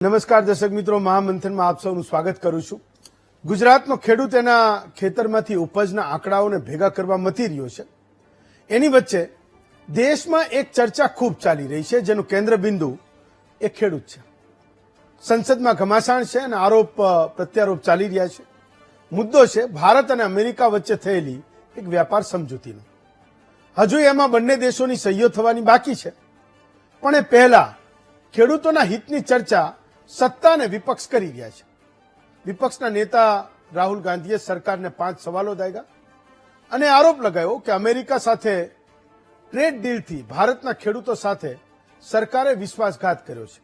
નમસ્કાર દર્શક મિત્રો, મહામંથનમાં આપ સૌનું સ્વાગત કરું છું। ગુજરાતનો ખેડૂત એના ખેતરમાંથી ઉપજના આંકડાઓને ભેગા કરવા મથી રહ્યો છે। એની વચ્ચે દેશમાં એક ચર્ચા ખૂબ ચાલી રહી છે, જેનું કેન્દ્ર બિંદુ એ ખેડૂત છે। સંસદમાં ઘમાસાણ છે અને આરોપ પ્રત્યારોપ ચાલી રહ્યા છે। મુદ્દો છે ભારત અને અમેરિકા વચ્ચે થયેલી એક વ્યાપાર સમજૂતીનો। હજુ એમાં બંને દેશોની સહીઓ થવાની બાકી છે, પણ એ પહેલા ખેડૂતોના હિતની ચર્ચા સત્તા અને વિપક્ષ કરી રહ્યા છે। વિપક્ષના નેતા રાહુલ ગાંધીએ સરકારને 5 સવાલો દાગ્યા અને આરોપ લગાવ્યો કે અમેરિકા સાથે ટ્રેડ ડીલથી ભારતના ખેડૂતો સાથે સરકારે વિશ્વાસઘાત કર્યો છે।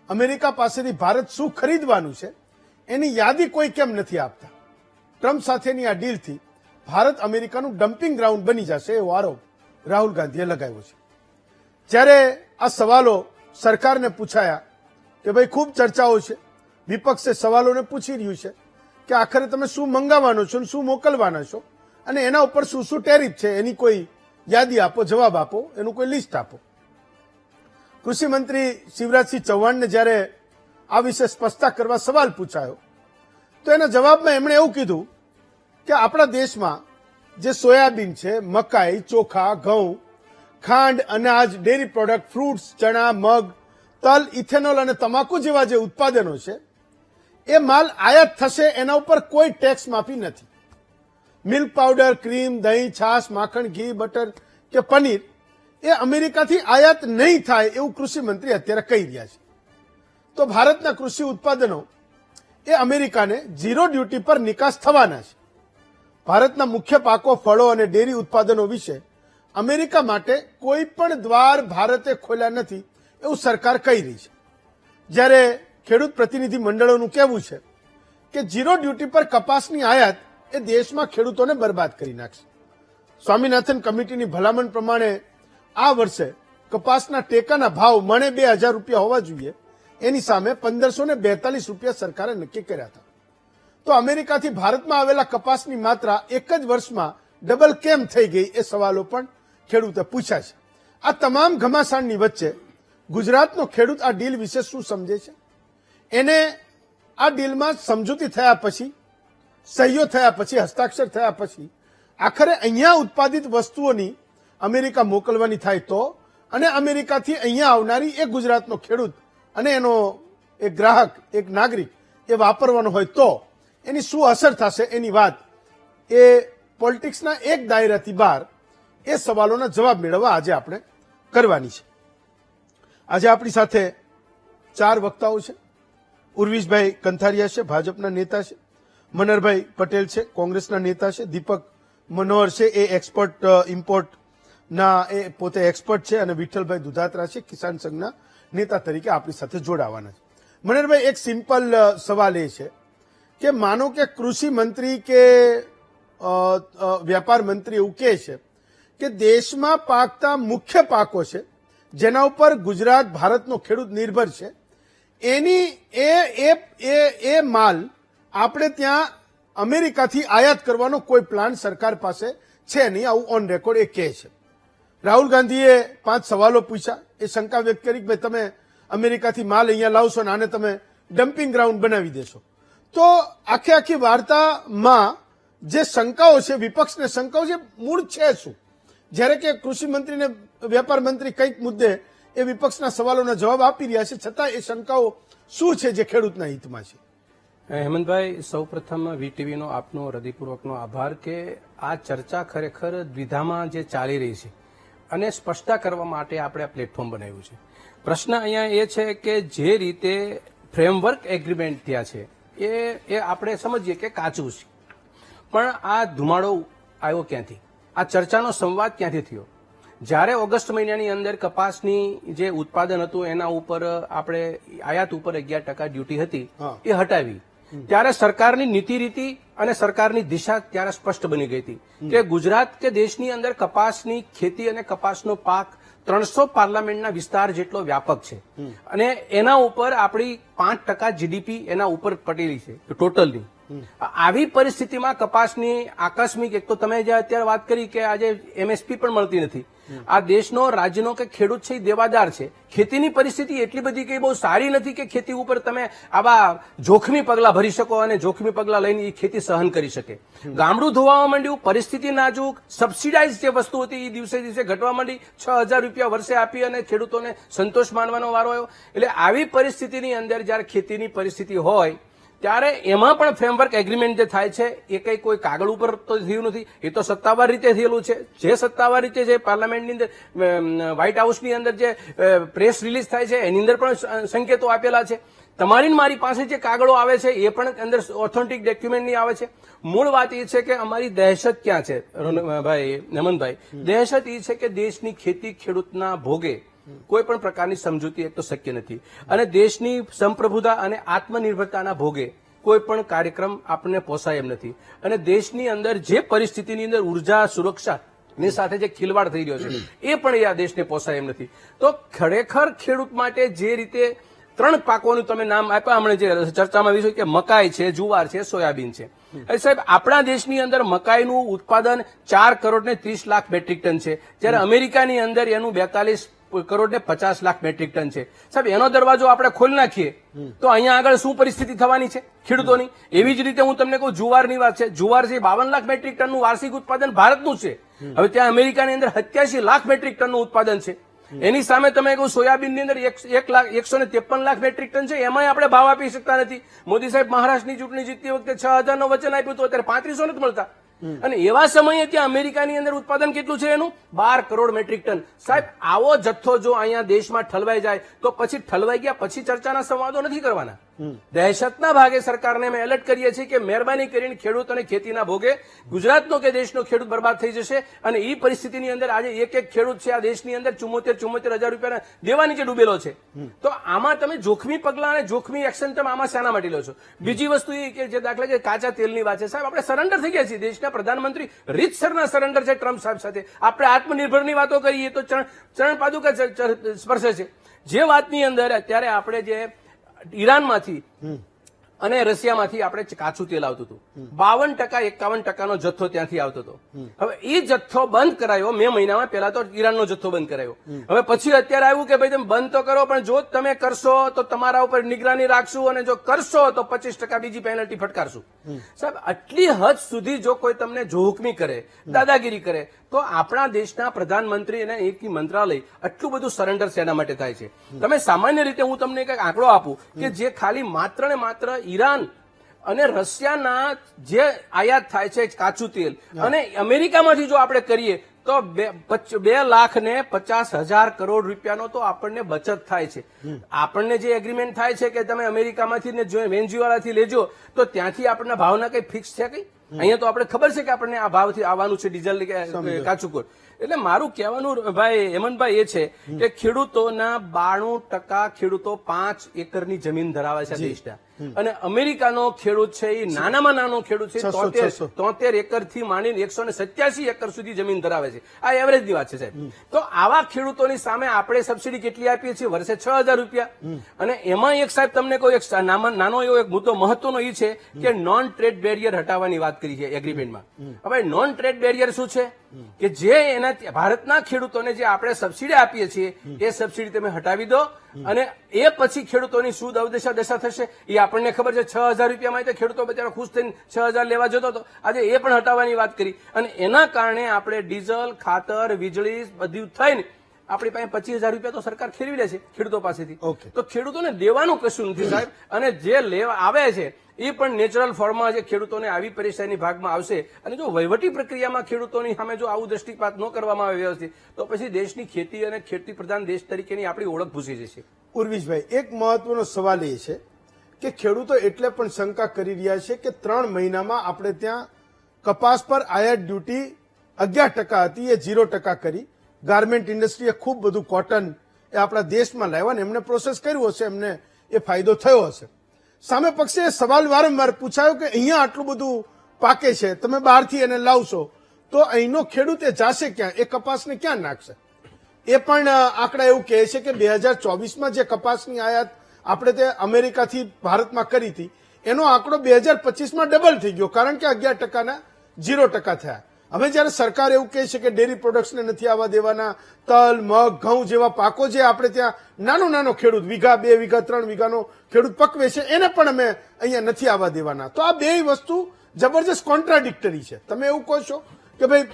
અમેરિકા પાસેથી ભારત શું ખરીદવાનું છે એની યાદી કોઈ કેમ નથી આપતા। ટ્રમ્પ સાથેની આ ડીલથી ભારત અમેરિકાનું ડમ્પિંગ ગ્રાઉન્ડ બની જશે એવો આરોપ રાહુલ ગાંધીએ લગાવ્યો છે। જ્યારે આ સવાલો સરકારને પૂછાયા કે ભાઈ ખૂબ ચર્ચાઓ છે, વિપક્ષે સવાલોને પૂછી રહ્યું છે કે આખરે તમે શું મંગાવવાનો છો, શું મોકલવાના છો અને એના ઉપર શું શું ટેરિફ છે, એની કોઈ યાદી આપો, જવાબ આપો, એનું કોઈ લિસ્ટ આપો। કૃષિ મંત્રી શિવરાજસિંહ ચૌહાણને જ્યારે આ વિશે સ્પષ્ટતા કરવા સવાલ પૂછાયો તો એના જવાબમાં એમણે એવું કીધું કે આપણા દેશમાં જે સોયાબીન છે, મકાઈ, ચોખા, ઘઉં, ખાંડ, અનાજ, ડેરી પ્રોડક્ટ, ફ્રૂટ્સ, ચણા, મગ, તલ, ઇથેનોલ અને તમાકુ જેવા જે ઉત્પાદનો છે એ માલ આયાત થશે, એના ઉપર કોઈ ટેક્સ માફી નથી। મિલ્ક પાવડર, ક્રીમ, દહીં, છાશ, માખણ, ઘી, બટર કે પનીર એ અમેરિકાથી આયાત નહીં થાય એવું કૃષિ મંત્રી અત્યારે કહી રહ્યા છે। તો ભારતના કૃષિ ઉત્પાદનો એ અમેરિકાને ઝીરો ડ્યુટી પર નિકાસ થવાના છે। ભારતના મુખ્ય પાકો, ફળો અને ડેરી ઉત્પાદનો વિશે અમેરિકા માટે કોઈ પણ દ્વાર ભારતે ખોલ્યા નથી એવું સરકાર કહી રહી છે। જ્યારે ખેડૂત પ્રતિનિધિ મંડળોનું કહેવું છે કે ઝીરો ડ્યુટી પર કપાસની આયાત એ દેશમાં ખેડૂતોને બરબાદ કરી નાખશે। સ્વામીનાથન કમિટીની ભલામણ પ્રમાણે આ વર્ષે કપાસના ટેકાના ભાવ મણે 2000 રૂપિયા હોવા જોઈએ, એની સામે 1542 રૂપિયા સરકારે નક્કી કર્યા હતા। તો અમેરિકાથી ભારતમાં આવેલા કપાસની માત્રા એક જ વર્ષમાં ડબલ કેમ થઈ ગઈ એ સવાલો પણ ખેડૂતે પૂછ્યા છે। આ તમામ ઘમાસાણની વચ્ચે ગુજરાતનો ખેડૂત આ ડીલ વિશે શું સમજે છે, એને આ ડીલમાં સમજૂતી થયા પછી, સહીઓ થયા પછી, હસ્તાક્ષર થયા પછી આખરે અહીંયા ઉત્પાદિત વસ્તુઓની અમેરિકા મોકલવાની થાય તો, અને અમેરિકાથી અહીંયા આવનારી એક ગુજરાતનો ખેડૂત અને એનો એક ગ્રાહક, એક નાગરિક એ વાપરવાનો હોય તો એની શું અસર થશે એની વાત એ પોલિટિક્સના એક દાયરાથી બહાર એ સવાલોના જવાબ મેળવવા આજે આપણે કરવાની છે। આજે આપણી સાથે 4 વક્તાઓ છે। ઉર્વિશભાઈ કંથારિયા છે, ભાજપના નેતા છે, મનહરભાઈ પટેલ છે, કોંગ્રેસના નેતા છે, દીપક મનોહર છે, એ એક્સપર્ટ ઇમ્પોર્ટના એ પોતે એક્સપર્ટ છે, અને વિઠ્ઠલભાઈ દુધાત્રા છે, કિસાન સંઘના નેતા તરીકે આપણી સાથે જોડાવાના છે। મનહરભાઈ, એક સિમ્પલ સવાલ એ છે કે માનો કે કૃષિ મંત્રી કે વ્યાપાર મંત્રી એવું કહે છે કે દેશમાં પાકતા મુખ્ય પાકો છે જેના ઉપર ગુજરાત, ભારતનો ખેડૂત નિર્ભર છે, એની એ માલ આપણે ત્યાં અમેરિકાથી આયાત કરવાનો કોઈ પ્લાન સરકાર પાસે છે નહીં, આવું ઓન રેકોર્ડ એ કહે છે। રાહુલ ગાંધીએ 5 સવાલો પૂછ્યા, એ શંકા વ્યક્ત કરી કે ભાઈ તમે અમેરિકાથી માલ અહીંયા લાવશો ને આને તમે ડમ્પિંગ ગ્રાઉન્ડ બનાવી દેશો। તો આખી વાર્તામાં જે શંકાઓ છે, વિપક્ષને શંકાઓ છે, મૂળ છે શું? જ્યારે કે કૃષિ મંત્રી ને વેપાર મંત્રી કંઈક મુદ્દે એ વિપક્ષના સવાલોના જવાબ આપી રહ્યા છે, છતાં એ શંકાઓ શું છે જે ખેડૂતના હિતમાં છે? હેમંતભાઈ, સૌપ્રથમ વીટીવીનો આપનો હૃદયપૂર્વકનો આભાર કે આ ચર્ચા ખરેખર દ્વિધામાં જે ચાલી રહી છે અને સ્પષ્ટતા કરવા માટે આપણે આ પ્લેટફોર્મ બનાવ્યું છે। પ્રશ્ન અહીંયા એ છે કે જે રીતે ફ્રેમવર્ક એગ્રીમેન્ટ થયા છે એ આપણે સમજીએ કે કાચું છે, પણ આ ધુમાડો આવ્યો ક્યાંથી? આ ચર્ચાનો સંવાદ ક્યાંથી થયો? જ્યારે ઓગસ્ટ મહિનાની અંદર કપાસની જે ઉત્પાદન હતું એના ઉપર આપણે આયાત ઉપર 11% ડ્યુટી હતી એ હટાવી, ત્યારે સરકારની નીતિ રીતિ અને સરકારની દિશા ત્યારે સ્પષ્ટ બની ગઈ હતી કે ગુજરાત કે દેશની અંદર કપાસની ખેતી અને કપાસનો પાક 300 પાર્લામેન્ટના વિસ્તાર જેટલો વ્યાપક છે અને એના ઉપર આપણી 5% જીડીપી એના ઉપર પડેલી છે ટોટલની, આવી પરિસ્થિતિમાં કપાસની આકસ્મિક, એક તો તમે જે અત્યારે વાત કરી કે આજે એમએસપી પણ મળતી નથી. આ દેશનો, રાજ્યનો કે ખેડૂત છે એ દેવાદાર છે. ખેતીની પરિસ્થિતિ એટલી બધી કે બહુ સારી નથી કે ખેતી ઉપર તમે આવા જોખમી પગલા ભરી શકો અને જોખમી પગલા લઈને એ ખેતી સહન કરી શકે. ગામડું ધોવા માંડ્યું, પરિસ્થિતિ નાજુક, સબસિડાઇઝ જે વસ્તુ હતી એ દિવસે દિવસે ઘટવા માંડી, 6,000 રૂપિયા વર્ષે આપી અને ખેડૂતોને સંતોષ માનવાનો વારો આવ્યો. એટલે આવી પરિસ્થિતિની અંદર જયારે ખેતીની પરિસ્થિતિ હોય ત્યારે એમાં પણ ફ્રેમવર્ક એગ્રીમેન્ટ જે થાય છે એ કઈ કોઈ કાગળ ઉપર તો થયું નથી, એ તો સત્તાવાર રીતે થયેલું છે. જે સત્તાવાર રીતે જે પાર્લામેન્ટની અંદર, વ્હાઇટ હાઉસની અંદર જે પ્રેસ રિલીઝ થાય છે એની અંદર પણ સંકેતો આપેલા છે. તમારી મારી પાસે જે કાગળો આવે છે એ પણ અંદર ઓથેન્ટિક ડોક્યુમેન્ટની આવે છે. મૂળ વાત એ છે કે અમારી દહેશત ક્યાં છે ભાઈ હેમંતભાઈ? દહેશત એ છે કે દેશની ખેતી ખેડૂતના ભોગે કોઈ પણ પ્રકારની સમજૂતી એક તો શક્ય નથી, અને દેશની સંપ્રભુતા અને આત્મનિર્ભરતાના ભોગે કોઈ પણ કાર્યક્રમ આપણને પોસાય એમ નથી. અને દેશની અંદર જે પરિસ્થિતિની અંદર ઉર્જા સુરક્ષા ની સાથે જે ખિલવાડ થઈ રહ્યો છે એ પણ આ દેશને પોસાય એમ નથી. તો ખરેખર ખેડૂત માટે જે રીતે 3 પાકોનું તમે નામ આપ્યા હમણાં જે ચર્ચામાં વિષય કે મકાઈ છે, જુવાર છે, સોયાબીન છે. સાહેબ, આપણા દેશની અંદર મકાઈનું ઉત્પાદન 4 કરોડ ને 30 લાખ મેટ્રિક ટન છે, જ્યારે અમેરિકાની અંદર એનું 42 કરોડ ને 50 લાખ મેટ્રિક ટન છે. સાહેબ, એનો દરવાજો આપણે ખોલી નાખીએ તો અહીંયા આગળ શું પરિસ્થિતિ થવાની છે ખેડૂતોની? એવી જ રીતે હું તમને કહું, જુવારની વાત છે. જુવાર છે 52 લાખ મેટ્રિક ટનનું વાર્ષિક ઉત્પાદન ભારતનું છે. હવે ત્યાં અમેરિકાની અંદર 87 લાખ મેટ્રિક ટનનું ઉત્પાદન છે. એની સામે તમે કહું સોયાબીનની અંદર 153 લાખ મેટ્રિક ટન છે, એમાંય આપણે ભાવ આપી શકતા નથી. મોદી સાહેબ મહારાષ્ટ્રની ચૂંટણી જીતતી વખતે 6,000 નું વચન આપ્યું હતું, અત્યારે 3500 નથી મળતા. અને એવા સમયે ત્યાં અમેરિકાની અંદર ઉત્પાદન કેટલું છે એનું? 12 કરોડ મેટ્રિક ટન. સાહેબ, આવો જથ્થો જો અહીંયા દેશમાં ઠલવાઈ જાય તો પછી ઠલવાઈ ગયા પછી ચર્ચાના સંવાદો નથી કરવાના. દહેશતના ભાગે સરકારને અમે એલર્ટ કરીએ છીએ કે મહેરબાની કરીને ખેડૂત અને ખેતીના ભોગે ગુજરાતનો કે દેશનો ખેડૂત બરબાદ થઈ જશે. અને એ પરિસ્થિતિની અંદર આજે એક ખેડૂત છે આ દેશની અંદર 74,000 રૂપિયાના દેવા નીચે ડૂબેલો છે. તો આમાં તમે જોખમી પગલા અને જોખમી એક્શન તમે આમાં શાના માટે લો છો? બીજી વસ્તુ એ કે જે દાખલા કે કાચા તેલની વાત છે, સાહેબ આપણે સરેન્ડર થઈ ગયા છીએ. દેશના પ્રધાનમંત્રી રીતસરના સરેન્ડર છે ટ્રમ્પ સાહેબ સાથે. આપણે આત્મનિર્ભરની વાતો કરીએ તો ચરણ પાદુકા સ્પર્શે છે. જે વાતની અંદર અત્યારે આપણે જે ઈરાનમાંથી અને રશિયામાંથી આપણે કાચું તેલ આવતું હતું, 52% 51% જથ્થો ત્યાંથી આવતો હતો. હવે એ જથ્થો બંધ કરાયો મે મહિનામાં. પહેલા તો ઈરાનનો જથ્થો બંધ કરાયો, હવે પછી અત્યારે આવ્યું કે ભાઈ તમે બંધ તો કરો, પણ જો તમે કરશો તો તમારા ઉપર નિગરાની રાખશું, અને જો કરશો તો 25% બીજી પેનલ્ટી ફટકારશું. સાહેબ, આટલી હદ સુધી જો કોઈ તમને જોહુકમી કરે, દાદાગીરી કરે, તો આપણા દેશના પ્રધાનમંત્રી અને એક મંત્રાલય આટલું બધું સરેન્ડર શેના માટે થાય છે? તમે સામાન્ય રીતે હું તમને એક આંકડો આપું કે જે ખાલી માત્ર ને માત્ર ઈરાન અને રશિયાના જે આયાત થાય છે કાચું તેલ, અને અમેરિકામાંથી જો આપણે કરીએ તો 2,50,000 કરોડ રૂપિયાનો તો આપણને બચત થાય છે. આપણને જે એગ્રીમેન્ટ થાય છે કે તમે અમેરિકામાંથી ને વેન્ઝુએલાથી લેજો, તો ત્યાંથી આપણને ભાવના કઈ ફિક્સ છે કઈ? અહીંયા તો આપણે ખબર છે કે આપણને આ ભાવથી આવવાનું છે ડીઝલ કાચું કોલ. એટલે મારું કહેવાનું ભાઈ હેમંતભાઈ એ છે કે ખેડૂતોના 92% ખેડૂતો 5 એકરની જમીન ધરાવે છે દેશના, અને અમેરિકાનો ખેડૂત છે એ નાનામાં નાનો ખેડૂત છે 73 એકરથી માંડીને 187 એકર સુધી જમીન ધરાવે છે. આ એવરેજની વાત છે સાહેબ. તો આવા ખેડૂતોની સામે આપણે સબસિડી કેટલી આપીએ છીએ? વર્ષે 6,000 રૂપિયા. અને એમાં એક સાહેબ તમને કોઈ એક નાનો એવો એક મુદ્દો મહત્વનો એ છે કે નોન ટ્રેડ બેરિયર હટાવવાની વાત કરી છે એગ્રીમેન્ટમાં. હવે નોન ટ્રેડ બેરિયર શું છે? કે જે એના ભારતના ખેડૂતોને જે આપણે સબસિડી આપીએ છીએ એ સબસિડી તમે હટાવી દો, અને એ પછી ખેડૂતોની શું દશા થશે એ આપણને ખબર છે. 6,000 રૂપિયામાં તો ખેડૂતો બચારા ખુશ થઈને 6,000 લેવા જતો હતો, આજે એ પણ હટાવવાની વાત કરી. અને એના કારણે આપણે ડીઝલ, ખાતર, વીજળી બધું થઈને આપણી પાસે 25,000 રૂપિયા તો સરકાર ખેરવી લે છે ખેડૂતો પાસેથી. તો ખેડૂતોને દેવાનું કશું નથી સાહેબ. અને જે લેવા આવે છે એ પણ નેચરલ ફોર્મમાં જે ખેડૂતોને આવી પરેશાની ભાગમાં આવશે. અને જો વહીવટી પ્રક્રિયામાં ખેડૂતોની સામે જો આવું દ્રષ્ટિપાત ન કરવામાં આવે વ્યવસ્થિત, તો પછી દેશની ખેતી અને ખેતી પ્રધાન દેશ તરીકેની આપણી ઓળખ ભૂસી જશે. ઉર્વિશભાઈ, એક મહત્વનો સવાલ એ છે કે ખેડૂતો એટલે પણ શંકા કરી રહ્યા છે કે 3 મહિનામાં આપણે ત્યાં કપાસ પર આયાત ડ્યુટી 11% હતી, એ 0% કરી. ગાર્મેન્ટ ઇન્ડસ્ટ્રીએ ખૂબ બધું કોટન એ આપણા દેશમાં લાવ્યા ને એમને પ્રોસેસ કર્યું હશે, એમને એ ફાયદો થયો હશે. સામે પક્ષે સવાલ વારંવાર પૂછાયો કે અહીંયા આટલું બધું પાકે છે, તમે બહારથી એને લાવશો તો અહીંનો ખેડૂત એ જાશે ક્યાં? એ કપાસને ક્યાં નાખશે? એ પણ આંકડા એવું કહે છે કે 2024માં જે કપાસની આયાત આપણે તે અમેરિકાથી ભારતમાં કરી હતી એનો આંકડો 2025માં ડબલ થઈ ગયો, કારણ કે 11% 0% થયા. હવે જયારે સરકાર એવું કહે છે કે ડેરી પ્રોડક્ટ્સને નથી આવવા દેવાના, તલ, મગ, ઘઉં જેવા પાકો જે આપણે ત્યાં નાનો ખેડૂત 1 વીઘા 2 વીઘા 3 વીઘાનો ખેડૂત પકવે છે એને પણ અમે અહીંયા નથી આવવા દેવાના. તો આ બે વસ્તુ જબરજસ્ત કોન્ટ્રાડિક્ટરી છે. તમે એવું કહો છો કે ભાઈ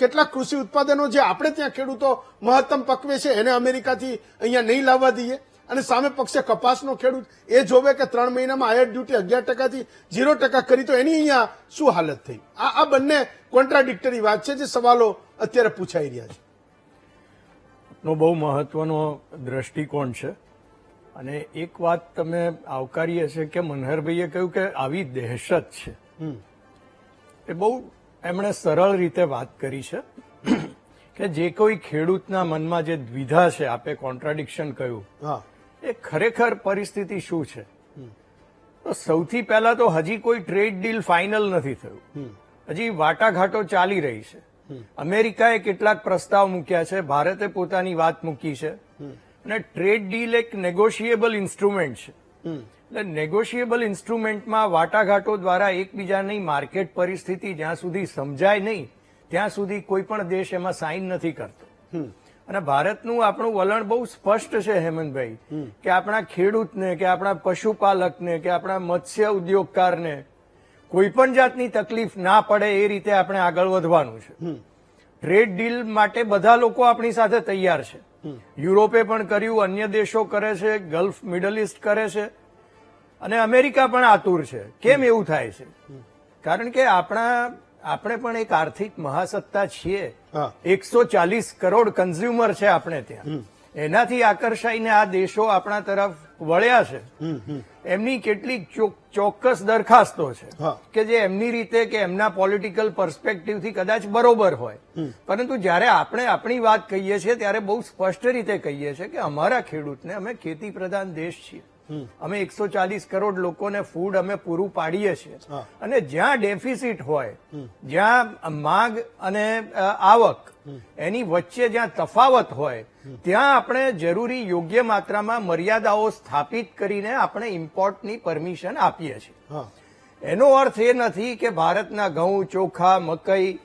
કેટલાક કૃષિ ઉત્પાદનો જે આપણે ત્યાં ખેડૂતો મહત્તમ પકવે છે એને અમેરિકાથી અહીંયા નહીં લાવવા દઈએ, અને સામે પક્ષે કપાસનો ખેડૂત એ જોવે કે 3 મહિનામાં આયાત ડ્યુટી 11%થી 0% કરી, તો એની અહીંયા શું હાલત થઈ? આ બંને કોન્ટ્રાડિક્ટરી વાત છે જે સવાલો અત્યારે પૂછાઈ રહ્યા છે. નો બહુ મહત્વનો દ્રષ્ટિકોણ છે. અને એક વાત તમે આવકારી હશે કે મનહરભાઈએ કહ્યું કે આવી દહેશત છે, એ બહુ એમણે સરળ રીતે વાત કરી છે કે જે કોઈ ખેડૂતના મનમાં જે દ્વિધા છે, આપે કોન્ટ્રાડિક્શન કહ્યું, એ ખરેખર પરિસ્થિતિ શું છે. તો સૌથી પહેલા તો હજી કોઈ ટ્રેડ ડીલ ફાઇનલ નથી થયું, હજી વાટાઘાટો ચાલી રહી છે. અમેરિકાએ કેટલાક પ્રસ્તાવ મૂક્યા છે, ભારતે પોતાની વાત મૂકી છે, અને ટ્રેડ ડીલ એક નેગોશિયેબલ ઇન્સ્ટ્રુમેન્ટ છે. એટલે નેગોશિયેબલ ઇન્સ્ટ્રુમેન્ટમાં વાટાઘાટો દ્વારા એકબીજાની માર્કેટ પરિસ્થિતિ જ્યાં સુધી સમજાય નહીં ત્યાં સુધી કોઈ પણ દેશ એમાં સાઇન નથી કરતો. અને ભારતનું આપણું વલણ બહુ સ્પષ્ટ છે હેમંતભાઈ, કે આપણા ખેડૂતને કે આપણા પશુપાલકને કે આપણા મત્સ્ય ઉદ્યોગકારને કોઈ પણ જાતની તકલીફ ના પડે એ રીતે આપણે આગળ વધવાનું છે. ટ્રેડ ડીલ માટે બધા લોકો આપણી સાથે તૈયાર છે. યુરોપે પણ કર્યું, અન્ય દેશો કરે છે, ગલ્ફ મિડલ ઇસ્ટ કરે છે, અને અમેરિકા પણ આતુર છે. કેમ એવું થાય છે? કારણ કે આપણે પણ એક આર્થિક મહાસત્તા છીએ. 140 કરોડ કન્ઝ્યુમર છે આપણે ત્યાં. એનાથી આકર્ષાઈને આ દેશો આપણા તરફ વળ્યા છે. એમની કેટલીક ચોક્કસ દરખાસ્તો છે કે જે એમની રીતે કે એમના પોલિટિકલ પર્સ્પેક્ટિવથી કદાચ બરોબર હોય, પરંતુ જયારે આપણે આપણી વાત કહીએ છીએ ત્યારે બહુ સ્પષ્ટ રીતે કહીએ છીએ કે અમારા ખેડૂતને, અમે ખેતી પ્રધાન દેશ છીએ, અમે 140 કરોડ લોકોને ફૂડ અમે પૂરું પાડીએ છીએ, અને જ્યાં ડેફિસિટ હોય, જ્યાં માંગ અને આવક એની વચ્ચે જ્યાં તફાવત હોય, ત્યાં આપણે જરૂરી યોગ્ય માત્રામાં મર્યાદાઓ સ્થાપિત કરીને આપણે ઇમ્પોર્ટની પરમિશન આપીએ છીએ. એનો અર્થ એ નથી કે ભારતના ઘઉં, ચોખા, મકઈ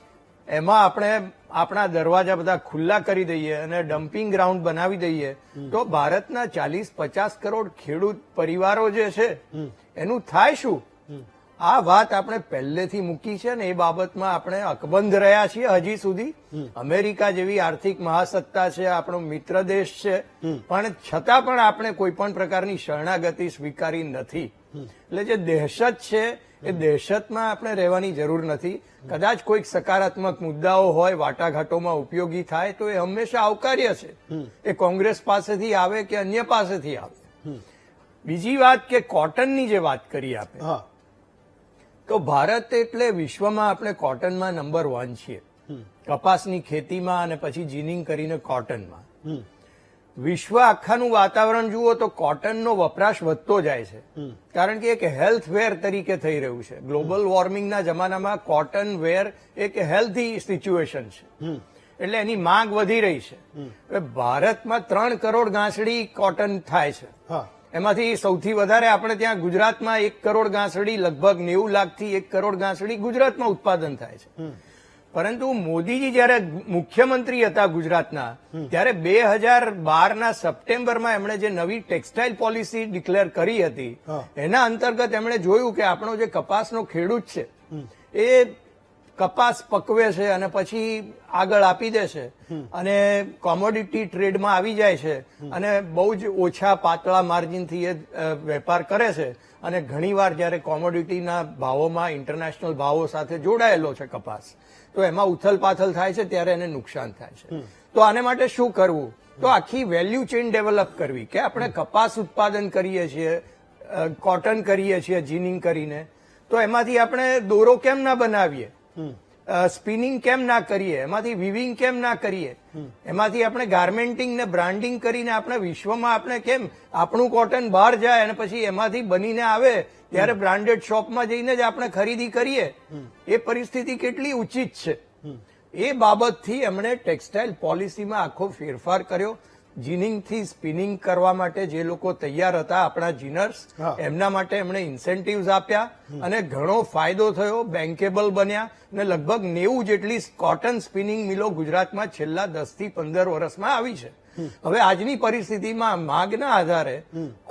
એમાં આપણે આપણા દરવાજા બધા ખુલ્લા કરી દઈએ અને ડમ્પિંગ ગ્રાઉન્ડ બનાવી દઈએ તો ભારતના 40-50 કરોડ ખેડૂત પરિવારો જે છે એનું થાય શું? આ વાત આપણે પહેલેથી મૂકી છે ને એ બાબતમાં આપણે અકબંધ રહ્યા છીએ હજી સુધી. અમેરિકા જેવી આર્થિક મહાસત્તા છે, આપણો મિત્ર દેશ છે, પણ છતાં પણ આપણે કોઈ પણ પ્રકારની શરણાગતિ સ્વીકારી નથી. એટલે જે દહેશત છે એ દહેશતમાં આપણે રહેવાની જરૂર નથી. કદાચ કોઈક સકારાત્મક મુદ્દાઓ હોય, વાટાઘાટોમાં ઉપયોગી થાય તો એ હંમેશા આવકાર્ય છે. એ કોંગ્રેસ પાસેથી આવે કે અન્ય પાસેથી આવે. બીજી વાત કે કોટનની જે વાત કરી આપે, તો ભારત એટલે વિશ્વમાં આપણે કોટનમાં નંબર 1 છીએ. કપાસની ખેતીમાં અને પછી જીનિંગ કરીને કોટનમાં. વિશ્વ આખાનું વાતાવરણ જુઓ તો કોટનનો વપરાશ વધતો જાય છે, કારણ કે એક હેલ્થ વેર તરીકે થઈ રહ્યું છે. ગ્લોબલ વોર્મિંગના જમાનામાં કોટન વેર એક હેલ્ધી સિચ્યુએશન છે, એટલે એની માંગ વધી રહી છે. હવે ભારતમાં 3 કરોડ ગાંસડી કોટન થાય છે. એમાંથી સૌથી વધારે આપણે ત્યાં ગુજરાતમાં 1 કરોડ ગાંસડી, લગભગ 90 લાખથી 1 કરોડ ગાંસડી ગુજરાતમાં ઉત્પાદન થાય છે. પરંતુ મોદીજી જયારે મુખ્યમંત્રી હતા ગુજરાતના, ત્યારે 2012ના સપ્ટેમ્બરમાં એમણે જે નવી ટેક્સટાઇલ પોલિસી ડિક્લેર કરી હતી, એના અંતર્ગત એમણે જોયું કે આપણો જે કપાસનો ખેડૂત છે એ કપાસ પકવે છે અને પછી આગળ આપી દે છે અને કોમોડિટી ટ્રેડમાં આવી જાય છે અને બહુ જ ઓછા પાતળા માર્જિનથી એ વેપાર કરે છે. અને ઘણીવાર જયારે કોમોડિટીના ભાવોમાં ઇન્ટરનેશનલ ભાવો સાથે જોડાયેલો છે કપાસ, તો એમાં ઉથલપાથલ થાય છે, ત્યારે એને નુકસાન થાય છે. તો આને માટે શું કરવું? તો આખી વેલ્યુ ચેઇન ડેવલપ કરવી, કે આપણે કપાસ ઉત્પાદન કરીએ છીએ, કોટન કરીએ છીએ જીનિંગ કરીને, તો એમાંથી આપણે દોરો કેમ ના બનાવીએ, સ્પિનિંગ કેમ ના કરીએ, એમાંથી વિવિંગ કેમ ના કરીએ, એમાંથી આપણે ગાર્મેન્ટિંગ ને બ્રાન્ડિંગ કરીને આપણે વિશ્વમાં આપણે કેમ આપણું કોટન બહાર જાય અને પછી એમાંથી બનીને આવે ત્યારે બ્રાન્ડેડ શોપમાં જઈને જ આપણે ખરીદી કરીએ. એ પરિસ્થિતિ કેટલી ઉચિત છે. એ બાબતથી એમણે ટેક્સટાઇલ પોલિસીમાં આખો ફેરફાર કર્યો. જીનિંગથી સ્પિનિંગ કરવા માટે જે લોકો તૈયાર હતા આપણા જીનર્સ હા. એમના માટે એમણે ઇન્સેન્ટિવ્સ આપ્યા અને ઘણો ફાયદો થયો, બેન્કેબલ બન્યા અને લગભગ 90 જેટલી કોટન સ્પિનિંગ મિલો ગુજરાતમાં છેલ્લા 10 થી 15 વર્ષમાં આવી છે. હવે આજની પરિસ્થિતિમાં માંગના આધારે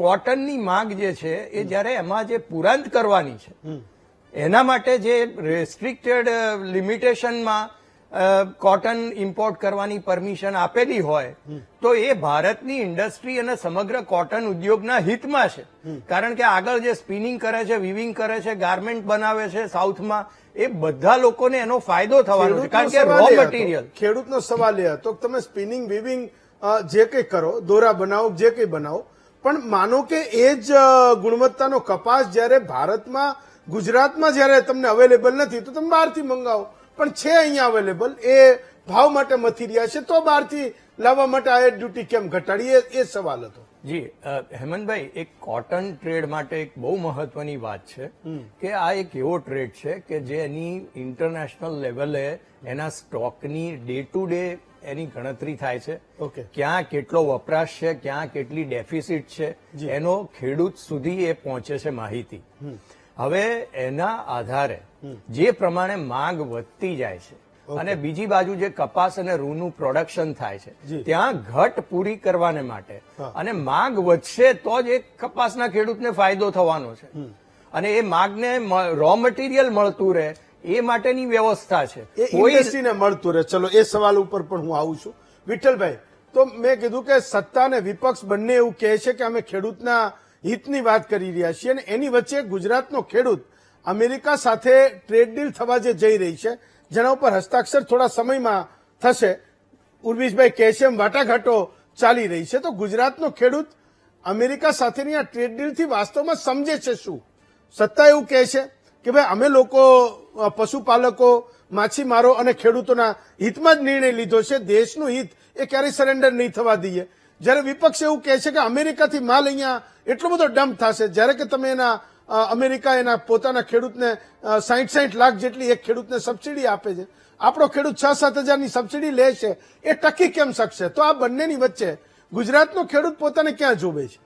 કોટનની માંગ જે છે એ જયારે એમાં જે પુરાંત કરવાની છે એના માટે જે રેસ્ટ્રિક્ટેડ લિમિટેશનમાં કોટન ઇમ્પોર્ટ કરવાની પરમિશન આપેલી હોય તો એ ભારતની ઇન્ડસ્ટ્રી અને સમગ્ર કોટન ઉદ્યોગના હિતમાં છે. કારણ કે આગળ જે સ્પિનિંગ કરે છે, વિવિંગ કરે છે, ગાર્મેન્ટ બનાવે છે સાઉથમાં, એ બધા લોકોને એનો ફાયદો થવાનો છે. કારણ કે રો મટીરિયલ ખેડૂતનો સવાલ એ હતો કે તમે સ્પિનિંગ વિવિંગ જે કંઈ કરો, દોરા બનાવો, જે કંઈ બનાવો, પણ માનો કે એ જ ગુણવત્તાનો કપાસ જ્યારે ભારતમાં, ગુજરાતમાં જ્યારે તમને અવેલેબલ નથી તો તમે બહારથી મંગાવો, પણ છે અહીંયા અવેલેબલ, એ ભાવ માટે મથી રહ્યા છે, તો બહારથી લાવવા માટે આ ડ્યુટી કેમ ઘટાડી, એ સવાલ હતો. જી હેમંતભાઈ, એક કોટન ટ્રેડ માટે એક બહુ મહત્વની વાત છે કે આ એક એવો ટ્રેડ છે કે જે એની ઇન્ટરનેશનલ લેવલે એના સ્ટોકની ડે ટુ ડે એની ગણતરી થાય છે. ઓકે. ક્યાં કેટલો વપરાશ છે, ક્યાં કેટલી ડેફિસિટ છે, એનો ખેડૂત સુધી એ પહોંચે છે માહિતી. હવે એના આધારે જે પ્રમાણે માંગ વધતી જાય છે અને બીજી બાજુ જે કપાસ અને રૂનું પ્રોડક્શન થાય છે ત્યાં ઘટ પૂરી કરવાને માટે અને માંગ વધશે તો જ એક કપાસના ખેડૂતને ફાયદો થવાનો છે અને એ માંગને રો મટીરિયલ મળતું રહે એ માટેની વ્યવસ્થા છે. એ ઇન્ડસ્ટ્રીને મળતું રહે. ચલો એ સવાલ ઉપર પણ હું આવું છું. વિઠ્ઠલભાઈ, તો મેં કીધું કે સત્તા અને વિપક્ષ બંને એવું કહે છે કે અમે ખેડૂતના હિતની વાત કરી રહ્યા છીએ અને એની વચ્ચે ગુજરાતનો ખેડૂત અમેરિકા સાથે ટ્રેડ ડીલ થવા જે જઈ રહી છે, જેના ઉપર હસ્તાક્ષર થોડા સમયમાં થશે, ઉર્વિશભાઈ કહે છે એમ વાટાઘાટો ચાલી રહી છે, તો ગુજરાતનો ખેડૂત અમેરિકા સાથેની આ ટ્રેડ ડીલથી વાસ્તવમાં સમજે છે શું? સત્તા એવું કહે છે કે ભાઈ અમે લોકો પશુપાલકો, માછીમારો અને ખેડૂતોના હિતમાં જ નિર્ણય લીધો છે, દેશનું હિત એ ક્યારેય સરેન્ડર નહીં થવા દઈએ. જ્યારે વિપક્ષ એવું કહે છે કે અમેરિકાથી માલ અહીંયા એટલો બધો ડમ્પ થશે, જ્યારે કે તમે અમેરિકા એના પોતાના ખેડૂતને 60 લાખ જેટલી એક ખેડૂતને સબસિડી આપે છે, આપણો ખેડૂત 6-7 હજારની સબસિડી લે છે, એ ટકી કેમ શકશે? તો આ બંનેની વચ્ચે ગુજરાતનો ખેડૂત પોતાને ક્યાં જોવે છે?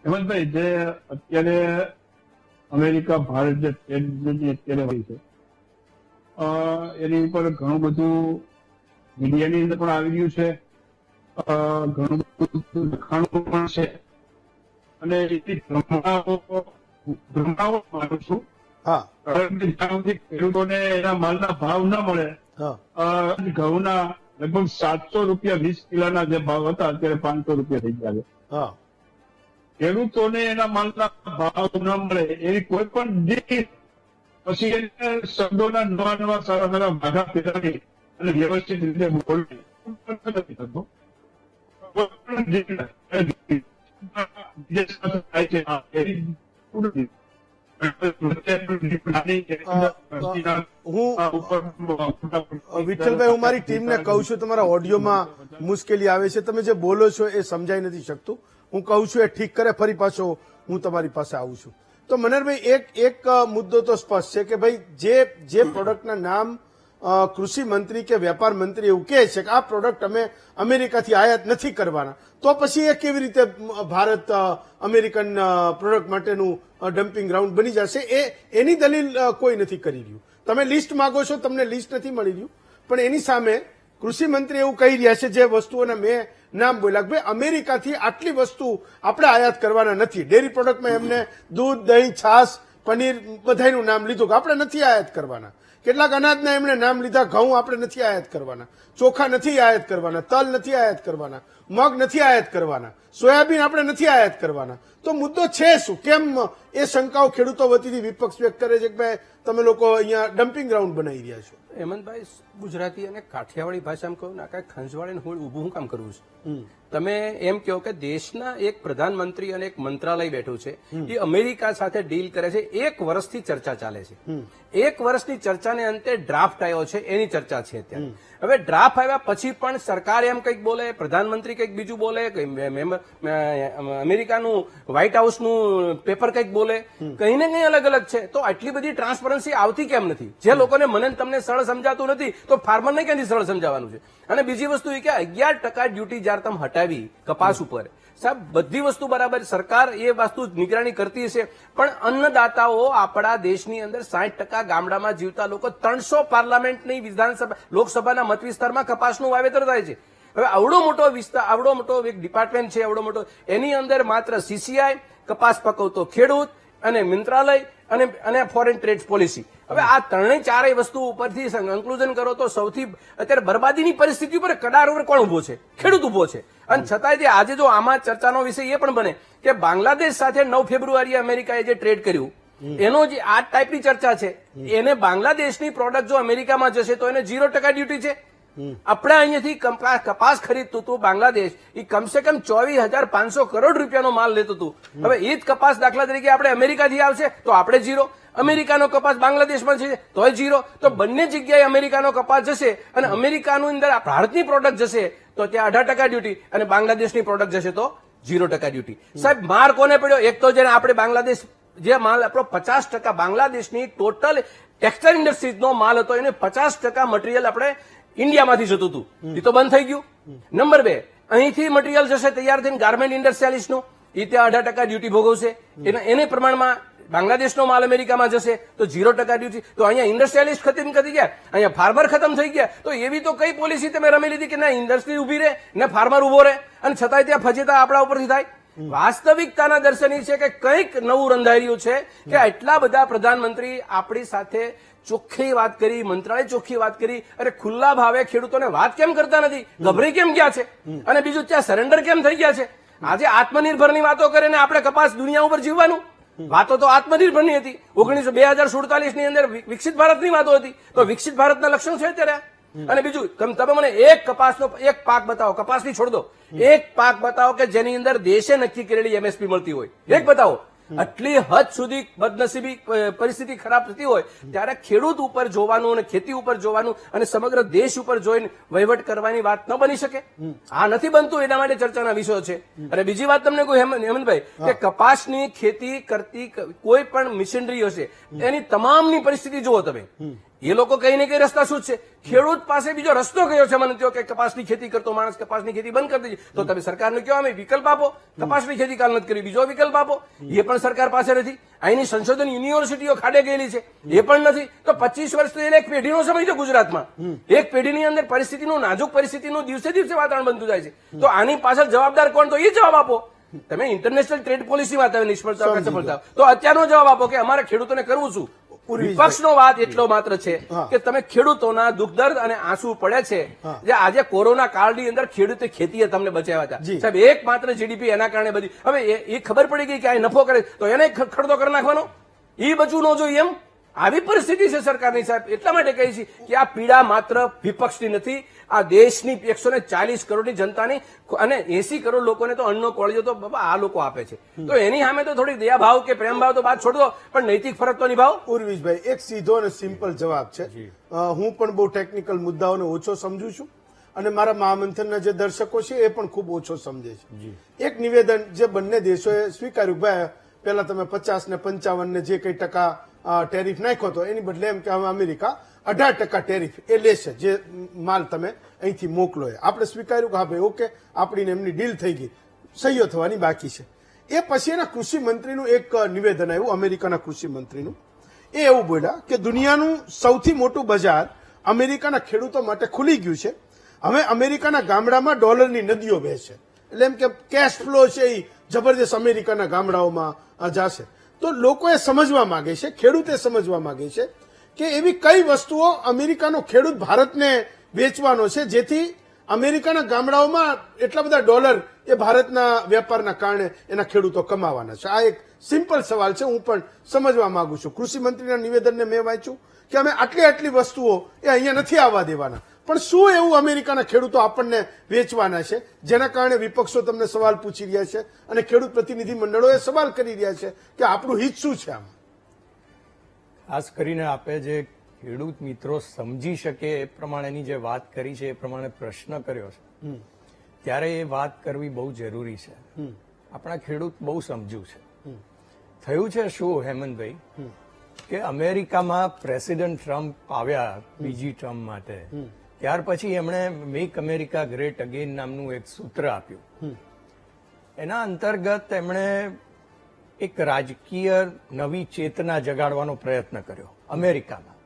હેમંતભાઈ, જે અત્યારે અમેરિકા ભારત જે ટ્રેડ અત્યારે હોય છે એની ઉપર ઘણું બધું મીડિયાની અંદર પણ આવી રહ્યું છે, ઘણું બધું લખાણું પણ છે અને એથી ભ્રમણાઓ માનું છું. હા, કારણ કે જ્યાં સુધી ખેડૂતોને એના માલના ભાવ ન મળે, ઘઉંના લગભગ 700 રૂપિયા 20 કિલોના જે ભાવ હતા અત્યારે 500 રૂપિયા થઈ ગયા છે. હા, ખેડૂતોને એના માલના ભાવ ન મળે એવી કોઈ પણ ડીલ પછી એને શબ્દોના નવા સારા ભાગા ફેરવી અને વ્યવસ્થિત રીતે બોલવી નથી થતો. વિઠ્ઠલભાઈ, હું મારી ટીમને કહું છું, તમારા ઓડિયોમાં મુશ્કેલી આવે છે, તમે જે બોલો છો એ સમજાઈ નથી શકતું. હું કહું છું એ ઠીક કરે, ફરી પાછો હું તમારી પાસે આવું છું. તો મનહરભાઈ, એક મુદ્દો તો સ્પષ્ટ છે કે ભાઈ જે પ્રોડક્ટના નામ કૃષિ મંત્રી કે વેપાર મંત્રી એવું કહે છે કે આ પ્રોડક્ટ અમે અમેરિકાથી આયાત નથી કરવાના, તો પછી એ કેવી રીતે ભારત અમેરિકન પ્રોડક્ટ માટેનું ડમ્પિંગ ગ્રાઉન્ડ બની જશે? એની દલીલ કોઈ નથી કરી રહ્યું. તમે લિસ્ટ માંગો છો, તમને લિસ્ટ નથી મળી રહ્યું, પણ એની સામે કૃષિ મંત્રી એવું કહી રહ્યા છે, જે વસ્તુઓને મેં નામ બોલ્યા કે ભાઈ અમેરિકાથી આટલી વસ્તુ આપણે આયાત કરવાના નથી. ડેરી પ્રોડક્ટમાં એમને દૂધ, દહીં, છાશ, પનીર બધાનું નામ લીધું કે આપણે નથી આયાત કરવાના. કેટલાક અનાજના એમણે નામ લીધા, ઘઉં આપણે નથી આયાત કરવાના, ચોખા નથી આયાત કરવાના, તલ નથી આયાત કરવાના, મગ નથી આયાત કરવાના, સોયાબીન આપણે નથી આયાત કરવાના. તો મુદ્દો છે શું? કેમ એ શંકાઓ ખેડૂતો વતીથી વિપક્ષ વ્યક્ત કરે છે કે ભાઈ તમે લોકો અહીંયા ડમ્પિંગ ગ્રાઉન્ડ બનાવી રહ્યા છો? હેમંતભાઈ, ગુજરાતી અને કાઠિયાવાડી ભાષામાં કહું ને, આ કાંઈ ખંજવાળીને હું ઊભું કામ કરવું છે? તમે એમ કહો કે દેશના એક પ્રધાનમંત્રી અને એક મંત્રાલય બેઠું છે એ અમેરિકા સાથે ડીલ કરે છે. 1 વર્ષથી ચર્ચા ચાલે છે. 1 વર્ષની ચર્ચાને અંતે ડ્રાફ્ટ આવ્યો છે, એની ચર્ચા છે અત્યારે. હવે ડ્રાફ્ટ આવ્યા પછી પણ સરકાર એમ કંઈક બોલે, પ્રધાનમંત્રી કંઈક બીજું બોલે, અમેરિકાનું વ્હાઇટ હાઉસનું પેપર કંઈક બોલે, કંઈ ને કંઈ અલગ અલગ છે. તો આટલી બધી ટ્રાન્સપરન્સી આવતી કેમ નથી? જે લોકોને મને તમને સરળ સમજાતું નથી તો ફાર્મરને ક્યાંથી સરળ સમજાવવાનું છે? અને બીજી વસ્તુ એ કે 11% ડ્યુટી જયારે તમે હટાવી કપાસ ઉપર, સાહેબ બધી વસ્તુ બરાબર, સરકાર એ વસ્તુ નિગરાની કરતી હશે, પણ અન્નદાતાઓ આપણા દેશની અંદર 60% ગામડામાં જીવતા લોકો 300 પાર્લામેન્ટની વિધાનસભા લોકસભાના મત વિસ્તારમાં કપાસનું વાવેતર થાય છે. હવે આવડો મોટો વિસ્તાર, આવડો મોટો એક ડિપાર્ટમેન્ટ છે, આવડો મોટો, એની અંદર માત્ર સીસીઆઈ, કપાસ પકવતો ખેડૂત અને મંત્રાલય અને ફોરેન ટ્રેડ પોલિસી, હવે આ ચારેય વસ્તુ ઉપરથી કન્ક્લુઝન કરો તો સૌથી અત્યારે બરબાદીની પરિસ્થિતિ ઉપર કડાર ઉપર કોણ ઉભો છે? ખેડૂત ઉભો છે. અને છતાંય આજે જો આમાં ચર્ચાનો વિષય એ પણ બને કે બાંગ્લાદેશ સાથે 9 ફેબ્રુઆરીએ અમેરિકાએ જે ટ્રેડ કર્યું, એનો જે આ ટાઈપની ચર્ચા છે, એને બાંગ્લાદેશની પ્રોડક્ટ જો અમેરિકામાં જશે તો એને 0% ડ્યુટી છે. આપણે અહીંયાથી કપાસ ખરીદતું હતું બાંગ્લાદેશ, એ કમસે કમ 24,500 કરોડ રૂપિયાનો માલ લેતું હતું. હવે એ જ કપાસ દાખલા તરીકે આપણે અમેરિકાથી આવશે તો આપણે 0, અમેરિકાનો કપાસ બાંગ્લાદેશમાં છે તોય 0. તો બંને જગ્યાએ અમેરિકાનો કપાસ જશે અને અમેરિકાનું અંદર ભારતની પ્રોડક્ટ જશે તો ત્યાં 18% ડ્યુટી અને બાંગ્લાદેશની પ્રોડક્ટ જશે તો 0% ડ્યુટી. સાહેબ માર કોને પડ્યો? એક તો જેને આપણે બાંગ્લાદેશ જે માલ આપણો 50% બાંગ્લાદેશની ટોટલ ટેક્સટાઇલ ઇન્ડસ્ટ્રીઝનો માલ હતો, એને 50% મટીરિયલ આપણે ઇન્ડિયામાંથી જતું હતું, એ તો બંધ થઈ ગયું. નંબર 2, અહીંથી મટીરિયલ જશે તૈયાર થઈને ગાર્મેન્ટ ઇન્ડસ્ટ્રીયાલિસ્ટનું, એ ત્યાં 18% ડ્યુટી ભોગવશે. એને પ્રમાણમાં બાંગ્લાદેશનો માલ અમેરિકામાં જશે તો 0% ડ્યુટી. તો અહીંયા ઇન્ડસ્ટ્રીયાલિસ્ટ ખતમ કરી ગયા, અહીંયા ફાર્મર ખતમ થઈ ગયા. તો એવી તો કઈ પોલિસી તમે રમી લીધી કે ના ઇન્ડસ્ટ્રી ઉભી રહે ને ફાર્મર ઉભો રહે અને છતાંય ત્યાં ફજેતા આપણા ઉપરથી થાય? વાસ્તવિકતાના દર્શન એ છે કે કંઈક નવું રંધાર્યું છે કે એટલા બધા પ્રધાનમંત્રી આપણી સાથે ચોખ્ખી વાત કરી, મંત્રાલય ચોખ્ખી વાત કરી, અરે ખુલ્લા ભાવે ખેડૂતોને વાત કેમ કરતા નથી? ગભરાઈ કેમ ગયા છે? અને બીજું ત્યાં સરેન્ડર કેમ થઈ ગયા છે? આજે આત્મનિર્ભરની વાતો કરે ને આપણે કપાસ દુનિયા ઉપર જીવવાનું. વાતો તો આત્મનિર્ભરની હતી. 2047 ની અંદર વિકસિત ભારતની વાતો હતી. તો વિકસિત ભારતના લક્ષણો છે અત્યારે. અને બીજું તમે મને એક પાક બતાવો, કપાસની છોડ દો, એક પાક બતાવો કે જેની અંદર દેશે નક્કી કરેલી એમએસપી મળતી હોય, એક બતાવો. આટલી હદ સુધી બદનસીબી પરિસ્થિતિ ખરાબ થતી હોય ત્યારે ખેડૂત ઉપર જોવાનું અને ખેતી ઉપર જોવાનું અને સમગ્ર દેશ ઉપર જોઈને વહીવટ કરવાની વાત ન બની શકે? આ નથી બનતું, એના માટે ચર્ચાના વિષયો છે. અને બીજી વાત તમને કહું હેમંતભાઈ કે કપાસની ખેતી કરતી કોઈ પણ મશીનરી હશે એની તમામની પરિસ્થિતિ જુઓ તમે. એ લોકો કઈ ને કઈ રસ્તા શું છે? ખેડૂત પાસે બીજો રસ્તો કયો છે? મને કહો કે કપાસની ખેતી કરતો માણસ કપાસની ખેતી બંધ કરી દેજે, તો તમે સરકારને કહો અમે વિકલ્પ આપો, કપાસની ખેતી કાલ નથી કરી, બીજો વિકલ્પ આપો. એ પણ સરકાર પાસે નથી. અહીંની સંશોધન યુનિવર્સિટીઓ ખાડે ગયેલી છે, એ પણ નથી. તો 25 વર્ષ એને એક પેઢીનો સમય છે ગુજરાતમાં. એક પેઢીની અંદર પરિસ્થિતિનું, નાજુક પરિસ્થિતિનું દિવસે દિવસે વાતાવરણ બનતું જાય છે. તો આની પાછળ જવાબદાર કોણ? તો એ જવાબ આપો. તમે ઇન્ટરનેશનલ ટ્રેડ પોલિસી વાત આવે નિષ્ફળતા કે સફળતા, તો અત્યારનો જવાબ આપો કે અમારે ખેડૂતોને કરવું શું? વિપક્ષનો વાત એટલો માત્ર છે કે તમે ખેડૂતોના દુઃખ દર્દ અને આંસુ પડે છે. જે આજે કોરોના કાળની અંદર ખેડૂતે ખેતીએ તમને બચાવ્યા હતા સાહેબ, એક માત્ર જીડીપી એના કારણે બધી. હવે એ ખબર પડી ગઈ કે આ નફો કરે તો એને ખડતો કરી નાખવાનો, એ બચવું ન જોઈએ એમ. આવી પરિસ્થિતિ છે સરકારની સાહેબ. એટલા માટે કહી છે કે આ પીડા માત્ર વિપક્ષની નથી, આ દેશની 140 કરોડની જનતાની અને 80 કરોડ લોકોને તો અન્નનો કોળિયો તો બાબા આ લોકો આપે છે. તો એની સામે તો થોડી દયા ભાવ કે પ્રેમ ભાવ તો બાદ છોડ દો, પણ નૈતિક ફરક તો નિભાવો. ઉર્વિશભાઈ, એક સીધો અને સિમ્પલ જવાબ છે. હું પણ બહુ ટેકનિકલ મુદ્દાઓને ઓછો સમજુ છું અને મારા મહામંથનના જે દર્શકો છે એ પણ ખૂબ ઓછો સમજે છે. એક નિવેદન જે બંને દેશોએ સ્વીકાર્યું, ભાઈ પેલા તમે 50 ને 55 ને જે કઈ ટકા ટેરિફ નાખ્યો હતો એની બદલે એમ કે હવે અમેરિકા 18% ટેરિફ એ લેશે જે માલ તમે અહીંથી મોકલો. આપણે સ્વીકાર્યું કે હા ભાઈ ઓકે, આપણી એમની ડીલ થઈ ગઈ, સહીઓ થવાની બાકી છે. એ પછી એના કૃષિ મંત્રીનું એક નિવેદન આવ્યું, અમેરિકાના કૃષિ મંત્રીનું. એ એવું બોલ્યા કે દુનિયાનું સૌથી મોટું બજાર અમેરિકાના ખેડૂતો માટે ખુલી ગયું છે. હવે અમેરિકાના ગામડામાં ડોલરની નદીઓ વહેશે, એટલે એમ કે કેશ ફ્લો છે એ જબરદસ્ત અમેરિકાના ગામડાઓમાં જશે. તો લોકો એ સમજવા માંગે છે, ખેડૂતે સમજવા માંગે છે કે એવી કઈ વસ્તુઓ અમેરિકાનો ખેડૂત ભારતને વેચવાનો છે જેથી અમેરિકાના ગામડાઓમાં એટલા બધા ડોલર એ ભારતના વેપારના કારણે એના ખેડૂતો કમાવાના છે. આ એક સિમ્પલ સવાલ છે, હું પણ સમજવા માંગુ છું. કૃષિ મંત્રીના નિવેદનને મેં વાંચ્યું કે અમે આટલી વસ્તુઓ એ અહીંયા નથી આવવા દેવાના, પણ શું એવું અમેરિકાના ખેડૂતો આપણને વેચવાના છે જેના કારણે વિપક્ષો તમને સવાલ પૂછી રહ્યા છે અને ખેડૂત પ્રતિનિધિ મંડળોએ સવાલ કરી રહ્યા છે કે આપણું હિત શું છે આમાં? ખાસ કરીને આપે જે ખેડૂત મિત્રો સમજી શકે એ પ્રમાણેની જે વાત કરી છે, એ પ્રમાણે પ્રશ્ન કર્યો છે, ત્યારે એ વાત કરવી બહુ જરૂરી છે. આપણા ખેડૂત બહુ સમજુ છે. થયું છે શું હેમંતભાઈ, કે અમેરિકામાં પ્રેસિડેન્ટ ટ્રમ્પ આવ્યા બીજી ટર્મ માટે, ત્યાર પછી એમણે મેક અમેરિકા ગ્રેટ અગેન નામનું એક સૂત્ર આપ્યું. એના અંતર્ગત એમણે એક રાજકીય નવી ચેતના જગાડવાનો પ્રયત્ન કર્યો અમેરિકામાં.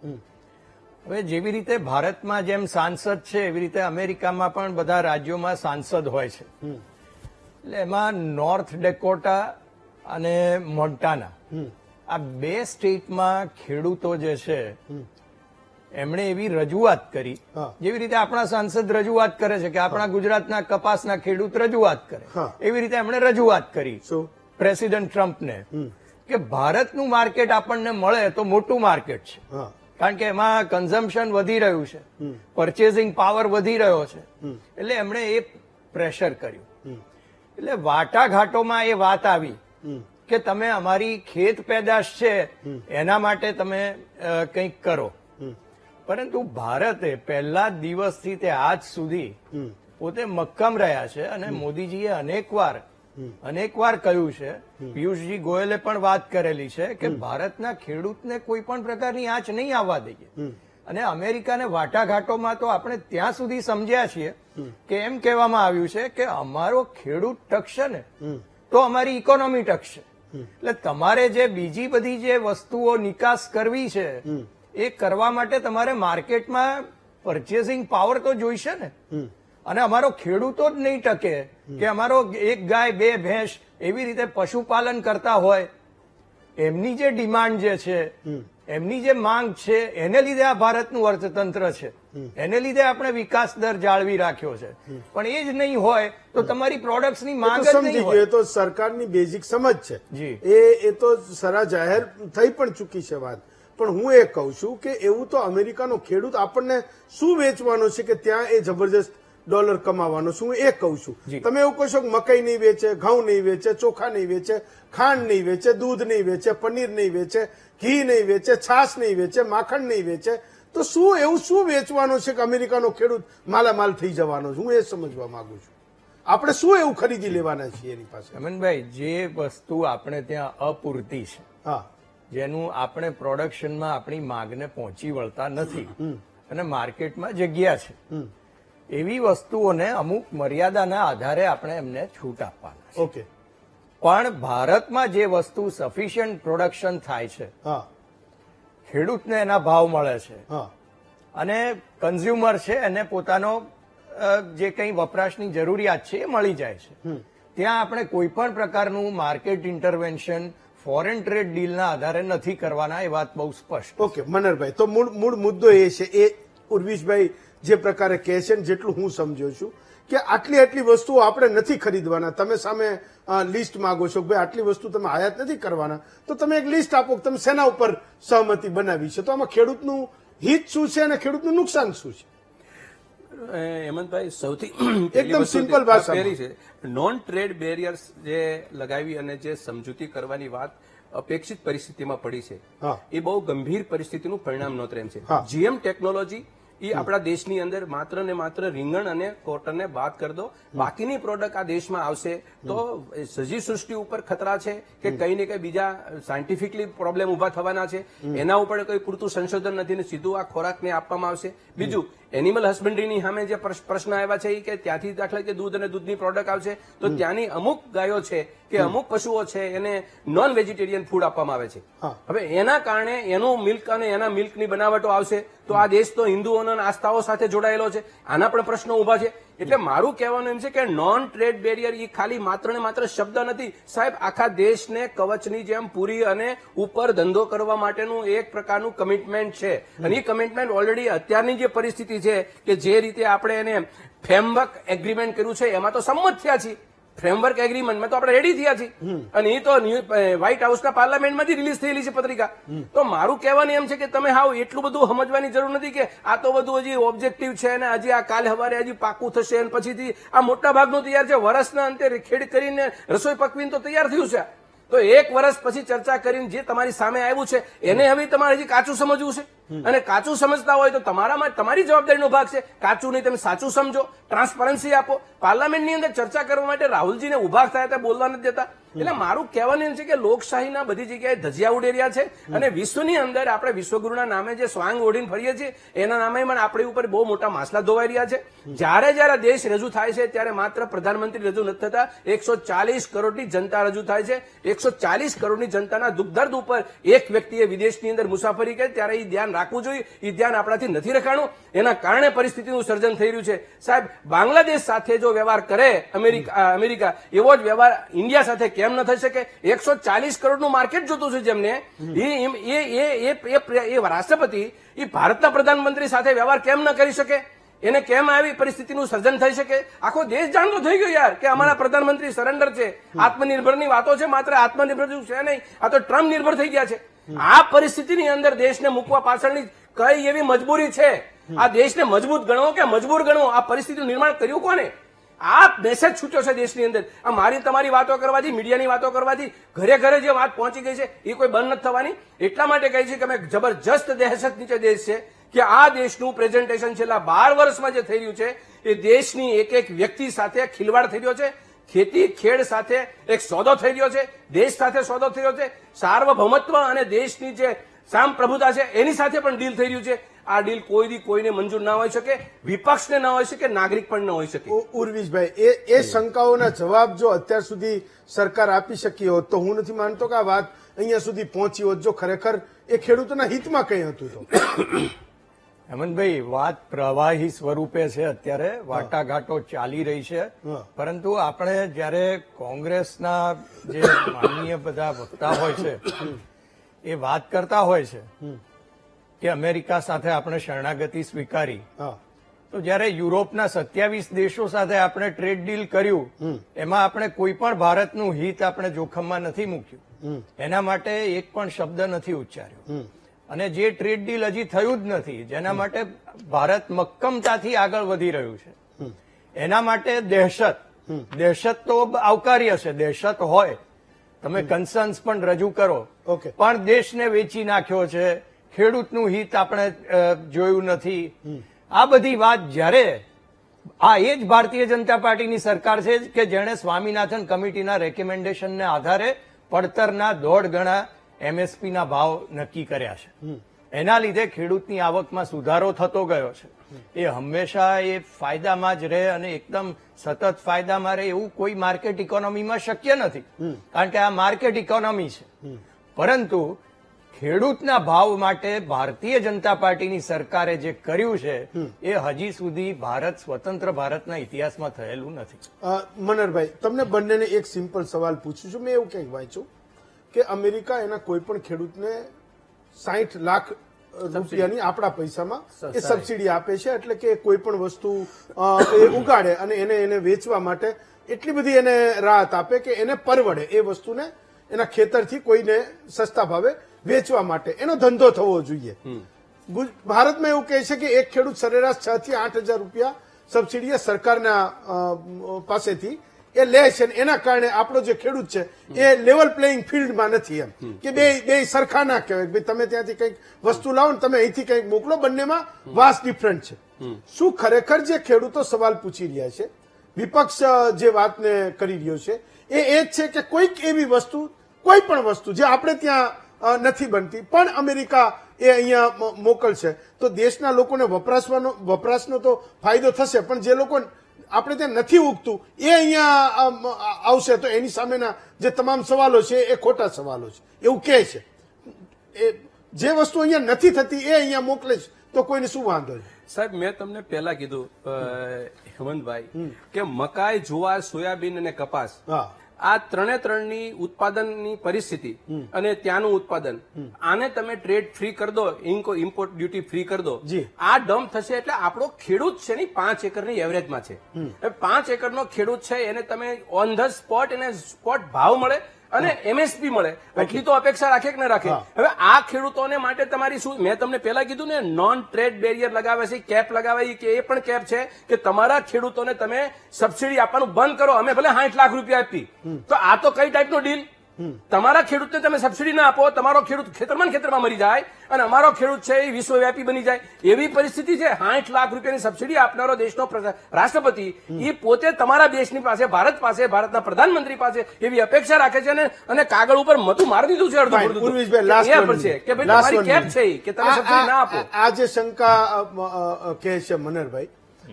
હવે જેવી રીતે ભારતમાં જેમ સાંસદ છે એવી રીતે અમેરિકામાં પણ બધા રાજ્યોમાં સાંસદ હોય છે. એટલે એમાં નોર્થ ડેકોટા અને મોન્ટાના આ બે સ્ટેટમાં ખેડૂતો જે છે એમણે એવી રજૂઆત કરી, જેવી રીતે આપણા સાંસદ રજૂઆત કરે છે કે આપણા ગુજરાતના કપાસના ખેડૂત રજૂઆત કરે, એવી રીતે એમણે રજૂઆત કરી પ્રેસિડેન્ટ ટ્રમ્પને કે ભારતનું માર્કેટ આપણને મળે તો મોટું માર્કેટ છે, કારણ કે એમાં કન્ઝમ્પશન વધી રહ્યું છે, પરચેઝિંગ પાવર વધી રહ્યો છે. એટલે એમણે એ પ્રેશર કર્યું. એટલે વાટાઘાટોમાં એ વાત આવી કે તમે અમારી ખેત પેદાશ છે એના માટે તમે કંઈક કરો. પરંતુ ભારતે પહેલા દિવસથી તે આજ સુધી પોતે મક્કમ રહ્યા છે અને મોદીજીએ અનેકવાર કહ્યું છે, પિયુષજી ગોયલે પણ વાત કરેલી છે કે ભારતના ખેડૂતને કોઈ પણ પ્રકારની આંચ નહીં આવવા દઈએ. અને અમેરિકાને વાટાઘાટોમાં તો આપણે ત્યાં સુધી સમજ્યા છીએ કે એમ કહેવામાં આવ્યું છે કે અમારો ખેડૂત ટકશે ને તો અમારી ઇકોનોમી ટકશે. એટલે તમારે જે બીજી બધી જે વસ્તુઓ નિકાસ કરવી છે એ કરવા માટે તમારે માર્કેટમાં પરચેઝિંગ પાવર તો જોઈશે ને. અને અમારો ખેડૂતો જ નહીં ટકે કે અમારો એક ગાય બે ભેંસ એવી રીતે પશુપાલન કરતા હોય, એમની જે ડિમાન્ડ જે છે, એમની જે માંગ છે, એને લીધે આ ભારતનું અર્થતંત્ર છે, એને લીધે આપણે વિકાસ દર જાળવી રાખ્યો છે. પણ એ જ નહીં હોય તો તમારી પ્રોડક્ટ્સની માંગ જ નહીં હોય. એ તો સરકારની બેઝિક સમજ છે, એ તો સરા જાહેર થઈ પણ ચૂકી છે વાત. પણ હું એ કહું છું કે એવું તો અમેરિકાનો ખેડૂત આપણને શું વેચવાનો છે કે ત્યાં એ જબરજસ્ત ડોલર કમાવાનો છું, હું એ કહું છું. તમે એવું કહો છો કે મકાઈ નહીં વેચે, ઘઉં નહીં વેચે, ચોખા નહીં વેચે, ખાંડ નહીં વેચે, દૂધ નહીં વેચે, પનીર નહીં વેચે, ઘી નહીં વેચે, છાશ નહીં વેચે, માખણ નહીં વેચે, તો એવું શું વેચવાનું છે કે અમેરિકાનો ખેડૂત માલામાલ થઈ જવાનો છે? હું એ સમજવા માંગુ છું. આપણે શું એવું ખરીદી લેવાના છીએ એની પાસે? અમનભાઈ, જે વસ્તુ આપણે ત્યાં અપૂરતી છે, જેનું આપણે પ્રોડક્શનમાં આપણી માંગને પહોંચી વળતા નથી અને માર્કેટમાં જગ્યા છે, એવી વસ્તુઓને અમુક મર્યાદાના આધારે આપણે એમને છૂટ આપવાના છે. ઓકે. પણ ભારતમાં જે વસ્તુ સફિશિયન્ટ પ્રોડક્શન થાય છે, ખેડૂતને એના ભાવ મળે છે અને કન્ઝ્યુમર છે એને પોતાનો જે કંઈ વપરાશની જરૂરિયાત છે એ મળી જાય છે, ત્યાં આપણે કોઈ પણ પ્રકારનું માર્કેટ ઇન્ટરવેન્શન ફોરેન ટ્રેડ ડીલના આધારે નથી કરવાના. એ વાત બહુ સ્પષ્ટ. ઓકે મનહરભાઈ, તો મૂળ મુદ્દો એ છે, એ ઉર્વિશભાઈ જે પ્રકારે કહે છે જેટલું હું સમજ્યો છું કે આટલી વસ્તુઓ આપણે નથી ખરીદવાના. તમે સામે લિસ્ટ માંગો છો કે ભાઈ આટલી વસ્તુ તમે આયાત નથી કરવાના, તો તમે એક લિસ્ટ આપો કે તમે શેના ઉપર સહમતિ બનાવી છે. તો આમાં ખેડૂતનું હિત શું છે અને ખેડૂતનું નુકસાન શું છે? હેમંતભાઈ, સૌથી એકદમ સિમ્પલ ભાષામાં છે, નોન ટ્રેડ બેરિયર્સ જે લગાવી અને જે સમજૂતી કરવાની વાત અપેક્ષિત પરિસ્થિતિમાં પડી છે, એ બહુ ગંભીર પરિસ્થિતિનું પરિણામ નોતરેમ છે. જીએમ ટેકનોલોજી એ આપણા દેશની અંદર માત્ર ને માત્ર રીંગણ અને કોટનને બાદ કરી દો, બાકીની પ્રોડક્ટ આ દેશમાં આવશે તો સજીવ સૃષ્ટિ ઉપર ખતરા છે કે કઈ ને કઈ બીજા સાયન્ટિફિકલી પ્રોબ્લેમ ઉભા થવાના છે, એના ઉપર કોઈ પૂરતું સંશોધન નથી ને સીધું આ ખોરાકને આપવામાં આવશે. બીજું, એનિમલ હસબન્ડરીની સામે જે પ્રશ્ન આવ્યા છે કે ત્યાંથી દાખલા કે દૂધ અને દૂધની પ્રોડક્ટ આવશે તો ત્યાંની અમુક ગાયો છે કે અમુક પશુઓ છે એને નોન વેજીટેરિયન ફૂડ આપવામાં આવે છે. હવે એના કારણે એનું મિલ્ક અને એના મિલ્કની બનાવટો આવશે તો આ દેશ તો હિન્દુઓના આસ્થાઓ સાથે જોડાયેલો છે, આના પણ પ્રશ્નો ઉભા છે. એટલે મારું કહેવાનું એમ છે કે નોન ટ્રેડ બેરિયર એ ખાલી માત્ર ને માત્ર શબ્દ નથી સાહેબ, આખા દેશને કવચની જેમ પૂરી અને ઉપર ધંધો કરવા માટેનું એક પ્રકારનું કમિટમેન્ટ છે. અને એ કમિટમેન્ટ ઓલરેડી અત્યારની જે પરિસ્થિતિ છે કે જે રીતે આપણે એને ફ્રેમવર્ક એગ્રીમેન્ટ કર્યું છે એમાં તો સંમત થયા છીએ. ફ્રેમવર્ક એગ્રીમેન્ટમાં તો આપણે રેડી થયા છીએ અને એ તો વ્હાઇટ હાઉસના પાર્લામેન્ટમાંથી રિલીઝ થયેલી છે પત્રિકા. તો મારું કહેવાનું એમ છે કે તમે હાવ એટલું બધું સમજવાની જરૂર નથી કે આ તો બધું હજી ઓબ્જેક્ટિવ છે અને હજી આ કાલે સવારે હજી પાકું થશે અને પછીથી આ મોટા ભાગનું તૈયાર છે. વર્ષના અંતે ખેડ કરીને રસોઈ પકવીને તો તૈયાર થયું છે. તો એક વર્ષ પછી ચર્ચા કરીને જે તમારી સામે આવ્યું છે એને હવે તમારે હજી કાચું સમજવું છે અને કાચું સમજતા હોય તો તમારામાં તમારી જવાબદારીનો ભાગ છે. કાચું નહીં, તમે સાચું સમજો, ટ્રાન્સપરન્સી આપો. પાર્લામેન્ટની અંદર ચર્ચા કરવા માટે રાહુલજીને ઉભા થયા હતા, બોલવા નથી દેતા. એટલે મારું કહેવાનું એમ છે કે લોકશાહીના બધી જગ્યાએ ધજિયા ઉડે રહ્યા છે અને વિશ્વની અંદર આપણે વિશ્વગુરુના નામે જે સ્વાંગ ઓઢીને ફરીએ છીએ એના નામે પણ આપણી ઉપર બહુ મોટા માસલા ધોવાઈ રહ્યા છે. જ્યારે દેશ રજૂ થાય છે ત્યારે માત્ર પ્રધાનમંત્રી રજૂ નથી થતા, 140 કરોડની જનતા રજૂ થાય છે. 140 કરોડની જનતાના દુઃખ દર્દ ઉપર એક વ્યક્તિએ વિદેશની અંદર મુસાફરી કરી ત્યારે એ ધ્યાન રાખવું જોઈએ. એ ધ્યાન આપણાથી નથી રખાણું. એના કારણે પરિસ્થિતિનું સર્જન થઈ રહ્યું છે. સાહેબ, બાંગ્લાદેશ સાથે જો વ્યવહાર કરે અમેરિકા એવો જ વ્યવહાર ઇન્ડિયા સાથે કેમ ન થઈ શકે? 140 કરોડનું માર્કેટ જોતું છે જેમને, એ રાષ્ટ્રપતિ એ ભારતના પ્રધાનમંત્રી સાથે વ્યવહાર કેમ ન કરી શકે? એને કેમ આવી પરિસ્થિતિનું સર્જન થઈ શકે? આખો દેશ જાણતો થઈ ગયો યાર કે અમારા પ્રધાનમંત્રી સરેન્ડર છે. આત્મનિર્ભરની વાતો છે, માત્ર આત્મનિર્ભર છે નહીં, આ તો ટ્રમ્પ નિર્ભર થઈ ગયા છે. આ પરિસ્થિતિની અંદર દેશને મૂકવા પાછળની કઈ એવી મજબૂરી છે? આ દેશને મજબૂત ગણવો કે મજબૂર ગણવો? આ પરિસ્થિતિનું નિર્માણ કર્યું કોને? આ મેસેજ છૂટ્યો છે દેશની અંદર. આ મારી તમારી વાતો કરવાથી, મીડિયાની વાતો કરવાથી ઘરે ઘરે જે વાત પહોંચી ગઈ છે એ કોઈ બંધ નથી થવાની. એટલા માટે કહે છે કે અમે જબરજસ્ત દહેશત નીચે દેશ છે કે આ દેશનું પ્રેઝન્ટેશન છેલ્લા 12 વર્ષમાં જે થઈ રહ્યું છે એ દેશની એક એક વ્યક્તિ સાથે ખિલવાડ થઈ રહ્યો છે. ખેતી ખેડ સાથે એક સોદો થઈ રહ્યો છે, દેશ સાથે સોદો થઈ રહ્યો છે. સાર્વભૌમત્વ અને દેશની જે સામ પ્રભુતા છે એની સાથે પણ ડીલ થઈ રહ્યું છે. આ ડીલ કોઈને મંજૂર ના હોઈ શકે, વિપક્ષને ના હોઈ શકે, નાગરિક પણ ન હોઈ શકે. ઉર્વિશભાઈ, એ શંકાઓના જવાબ જો અત્યાર સુધી સરકાર આપી શકી હોત તો હું નથી માનતો કે આ વાત અહીંયા સુધી પહોંચી હોત, જો ખરેખર એ ખેડૂતોના હિતમાં કઈ હતું તો. હેમંતભાઈ, વાત પ્રવાહી સ્વરૂપે છે. અત્યારે વાટાઘાટો ચાલી રહી છે, પરંતુ આપણે જયારે કોંગ્રેસના જે માનનીય બધા વક્તા હોય છે એ વાત કરતા હોય છે કે અમેરિકા સાથે આપણે શરણાગતિ સ્વીકારી, તો જયારે યુરોપના 27 દેશો સાથે આપણે ટ્રેડ ડીલ કર્યું એમાં આપણે કોઈ પણ ભારતનું હિત આપણે જોખમમાં નથી મૂક્યું. એના માટે એક પણ શબ્દ નથી ઉચ્ચાર્યો. અને જે ટ્રેડ ડીલ હજી થયું જ નથી, જેના માટે ભારત મક્કમતાથી આગળ વધી રહ્યું છે, એના માટે દહેશત તો આવકાર્ય છે. દહેશત હોય, તમે કન્સર્ન્સ પણ રજૂ કરો, પણ દેશને વેચી નાખ્યો છે, ખેડૂતનું હિત આપણે જોયું નથી. આ બધી વાત જ્યારે આ એ જ ભારતીય જનતા પાર્ટીની સરકાર છે કે જેણે સ્વામીનાથન કમિટીના રેકમેન્ડેશનને આધારે પડતરના 1.5 ગણા એમએસપીના ભાવ નક્કી કર્યા છે. એના લીધે ખેડૂતની આવકમાં સુધારો થતો ગયો છે. એ હંમેશા એ ફાયદામાં જ રહે અને એકદમ સતત ફાયદામાં રહે એવું કોઈ માર્કેટ ઇકોનોમીમાં શક્ય નથી, કારણ કે આ માર્કેટ ઇકોનોમી છે. પરંતુ ખેડૂતના ભાવ માટે ભારતીય જનતા પાર્ટીની સરકારે જે કર્યું છે એ હજી સુધી સ્વતંત્ર ભારતના ઇતિહાસમાં થયેલું નથી. મનહરભાઈ, તમને બંનેને એક સિમ્પલ સવાલ પૂછું છું. મેં એવું કંઈક વાંચ્યું કે અમેરિકા એના કોઈ પણ ખેડૂતને 60 લાખ રૂપિયાની આપણા પૈસામાં એ સબસિડી આપે છે. એટલે કે કોઈ પણ વસ્તુ એ ઉગાડે અને એને વેચવા માટે એટલી બધી એને રાહત આપે કે એને પરવડે એ વસ્તુને એના ખેતરથી કોઈને સસ્તા ભાવે વેચવા માટે એનો ધંધો થવો જોઈએ. ભારતમાં એવું કહે છે કે એક ખેડૂત સરેરાશ 6 થી 8 હજાર રૂપિયા સબસિડી સરકારના પાસેથી એ લે છે. એના કારણે આપણો જે ખેડૂત છે એ લેવલ પ્લેઇંગ ફિલ્ડમાં નથી, એમ કે બે સરખા ના કહેવાય. ભાઈ તમે ત્યાંથી કંઈક વસ્તુ લાવો ને તમે અહીંથી કંઈક મોકલો, બંનેમાં વાસ ડિફરન્ટ છે. શું ખરેખર જે ખેડૂતો સવાલ પૂછી રહ્યા છે, વિપક્ષ જે વાતને કરી રહ્યો છે એ જ છે કે કોઈક એવી વસ્તુ, કોઈ પણ વસ્તુ જે આપણે ત્યાં નથી બનતી પણ અમેરિકા એ અહીંયા મોકલશે તો દેશના લોકોને વપરાશનો તો ફાયદો થશે, પણ જે લોકો આપણે ત્યાં નથી ઉગતું એ અહીંયા આવશે તો એની સામેના જે તમામ સવાલો છે એ ખોટા સવાલો છે એવું કહે છે. જે વસ્તુ અહીંયા નથી થતી એ અહીંયા મોકલે છે તો કોઈને શું વાંધો છે? સાહેબ, મેં તમને પહેલા કીધું હેમંતભાઈ કે મકાઈ, જુવાર, સોયાબીન અને કપાસ આ ત્રણની ઉત્પાદનની પરિસ્થિતિ અને ત્યાંનું ઉત્પાદન આને તમે ટ્રેડ ફ્રી કરી દો, ઇમ્પોર્ટ ડ્યુટી ફ્રી કરી દો, જી. આ ડમ્પ થશે એટલે આપણો ખેડૂત છે ને 5 એકરની એવરેજમાં છે. હવે 5 એકરનો ખેડૂત છે એને તમે ઓન ધ સ્પોટ એને સ્પોટ ભાવ મળે અને એમએસપી મળે એટલી તો અપેક્ષા રાખે કે ન રાખે. હવે આ ખેડૂતોને માટે તમારી શું, મેં તમને પહેલા કીધું ને નોન ટ્રેડ બેરિયર લગાવે છે, કેપ લગાવે કે એ પણ કેપ છે કે તમારા ખેડૂતોને તમે સબસિડી આપવાનું બંધ કરો. અમે ભલે 60 લાખ રૂપિયા આપી, તો આ તો કઈ ટાઈપનો ડીલ? તમારા ખેડૂતને તમે સબસિડી ના આપો, તમારો ખેડૂત ખેતરમાં મરી જાય અને અમારો ખેડૂત છે એ વિશ્વવ્યાપી બની જાય, એવી પરિસ્થિતિ છે. 60 લાખ રૂપિયાની સબસિડી આપનારો દેશનો રાષ્ટ્રપતિ એ પોતે તમારા દેશની પાસે, ભારત પાસે, ભારતના પ્રધાનમંત્રી પાસે એવી અપેક્ષા રાખે છે અને કાગળ ઉપર મતું મારી દીધું છે અડધું Fine. પડધું. ઉર્વિશભાઈ, એ last પર one છે minute. કે ભાઈ Last તમારી one કેપ minute. છે ઈ કે તમે સબસિડી ના આપો. આ જે શંકા કહે છે મનહરભાઈ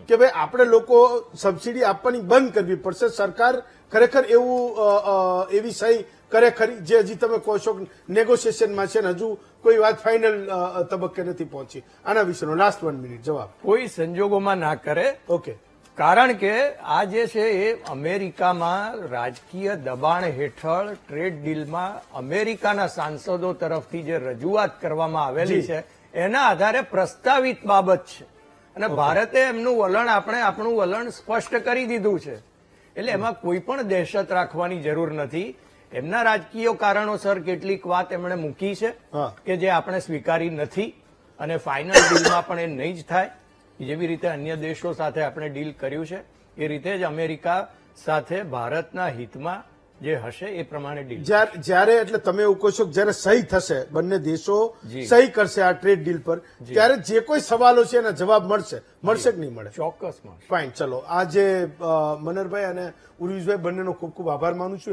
કે ભાઈ આપણે લોકો સબસિડી આપવાની બંધ કરવી પડશે, સરકાર ખરેખર એવી સહી કરે ખરી જે હજી તમે કહો છો નેગોશિએશનમાં છે ને હજુ કોઈ વાત ફાઇનલ તબક્કે નથી પહોંચી. આના વિશેનો લાસ્ટ 1 મિનિટ જવાબ. કોઈ સંજોગોમાં ના કરે, ઓકે. કારણ કે આ જે છે એ અમેરિકામાં રાજકીય દબાણ હેઠળ ટ્રેડ ડીલમાં અમેરિકાના સાંસદો તરફથી જે રજૂઆત કરવામાં આવેલી છે એના આધારે પ્રસ્તાવિત બાબત છે અને ભારતે એમનું વલણ, આપણે આપણું વલણ સ્પષ્ટ કરી દીધું છે. એટલે એમાં કોઈ પણ દહેશત રાખવાની જરૂર નથી. એમના રાજકીય કારણોસર કેટલીક વાત એમણે મૂકી છે હા. કે જે આપણે સ્વીકારી નથી અને ફાઇનલ ડીલમાં પણ એ નહીં જ થાય. જેવી રીતે અન્ય દેશો સાથે આપણે ડીલ કર્યું છે એ રીતે જ અમેરિકા સાથે ભારતના હિતમાં જે હશે એ પ્રમાણે ડીલ. જ્યારે એટલે તમે એવું કહો છો કે જ્યારે સહી થશે, બંને દેશો જી. સહી કરશે આ ટ્રેડ ડીલ પર, ત્યારે જે કોઈ સવાલો છે એના જવાબ મળશે કે નહીં મળે? ચોક્કસ મળશે. ફાઇન. ચલો, આ જે મનહરભાઈ અને ઉર્વિશભાઈ બંનેનો ખૂબ ખૂબ આભાર માનું છું.